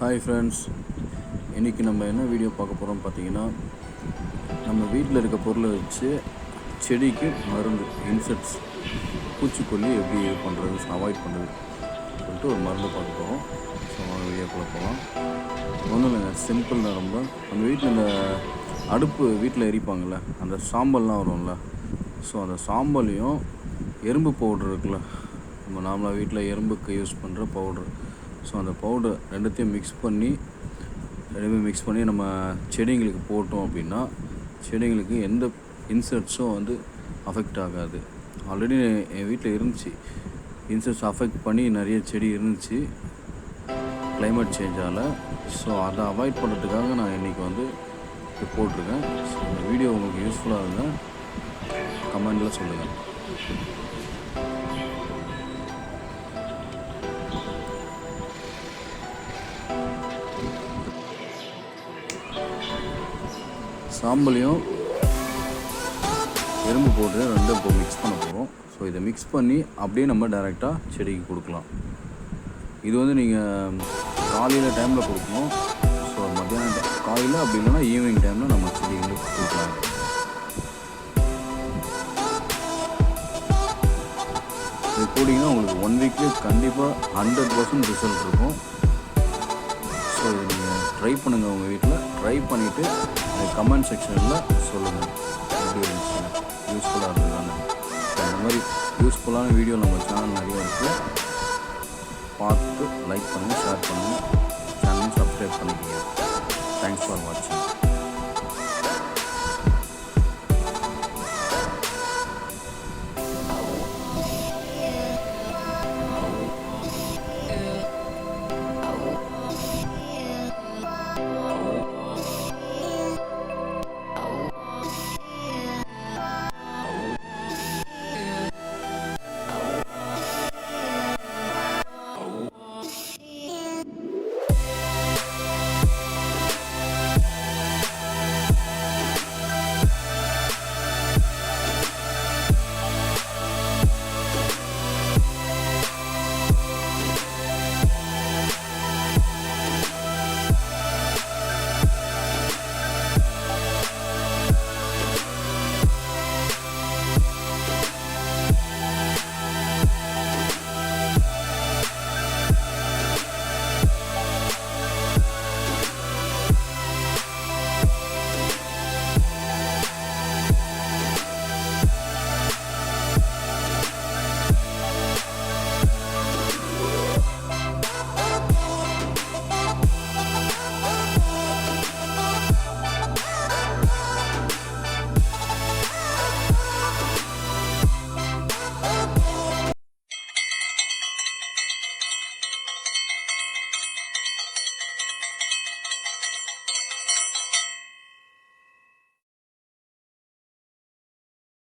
Hi friends, இன்றைக்கி நம்ம என்ன வீடியோ பார்க்க போகிறோம் பார்த்தீங்கன்னா, நம்ம வீட்டில் இருக்க பொருளை வச்சு செடிக்கு மருந்து இன்செக்ட்ஸ் பூச்சிக்கொல்லி எப்படி இது பண்ணுறது, அவாய்ட் பண்ணுறது சொல்லிட்டு ஒரு மருந்து பார்க்க போகிறோம். ஸோ வாங்க வீடியோக்குள்ளே போகலாம். ஒன்றும் இல்லைங்க, சிம்பிள் தான். ரொம்ப நம்ம வீட்டில் இந்த அடுப்பு வீட்டில் எரிப்பாங்கள்ல, அந்த சாம்பல்லாம் வரும்ல, ஸோ அந்த சாம்பலையும் எறும்பு பவுட்ரு இருக்குல்ல, நம்ம நார்மலாக வீட்டில் எறும்புக்கு யூஸ் பண்ணுற பவுட்ரு, ஸோ அந்த பவுடர் ரெண்டுத்தையும் மிக்ஸ் பண்ணி நம்ம செடிங்களுக்கு போட்டோம் அப்படின்னா செடிங்களுக்கு எந்த இன்செக்ட்ஸும் வந்து அஃபெக்ட் ஆகாது. ஆல்ரெடி என் வீட்டில் இருந்துச்சு, இன்செக்ட்ஸ் அஃபெக்ட் பண்ணி நிறைய செடி இருந்துச்சு கிளைமேட் சேஞ்சால். ஸோ அதை அவாய்ட் பண்ணுறதுக்காக நான் இன்றைக்கி வந்து இது போட்டிருக்கேன். ஸோ இந்த வீடியோ உங்களுக்கு யூஸ்ஃபுல்லாக இருந்தால் கமெண்டில் சொல்லுங்கள். சாம்பலையும் எறும்பு போட்டு ரெண்டும் இப்போ மிக்ஸ் பண்ண போகிறோம். ஸோ இதை மிக்ஸ் பண்ணி அப்படியே நம்ம டைரெக்டாக செடிக்கு கொடுக்கலாம். இது வந்து நீங்கள் காலையில் டைமில் கொடுக்கணும். ஸோ மத்தியானம் காலையில் அப்படி இல்லைன்னா ஈவினிங் டைமில் நம்ம செடிங்களுக்கு கொடுக்கலாம். இது போட்டிங்கன்னா உங்களுக்கு 1 வீக்லேயே கண்டிப்பாக 100% ரிசல்ட் இருக்கும். ஸோ இது நீங்கள் ட்ரை பண்ணுங்கள், உங்கள் வீட்டில் ட்ரை பண்ணிவிட்டு கமெண்ட் செக்ஷனில் சொல்லுங்கள் எப்படி இருந்துச்சு, யூஸ்ஃபுல்லாக இருந்ததுதானே. இந்த மாதிரி யூஸ்ஃபுல்லான வீடியோ நம்ம சேனல் நிறைய இருக்குது, பார்த்து லைக் பண்ணுங்கள், ஷேர் பண்ணுங்கள், சேனலையும் சப்ஸ்கிரைப் பண்ணிக்கோங்க. தேங்க்ஸ் ஃபார் வாட்சிங்.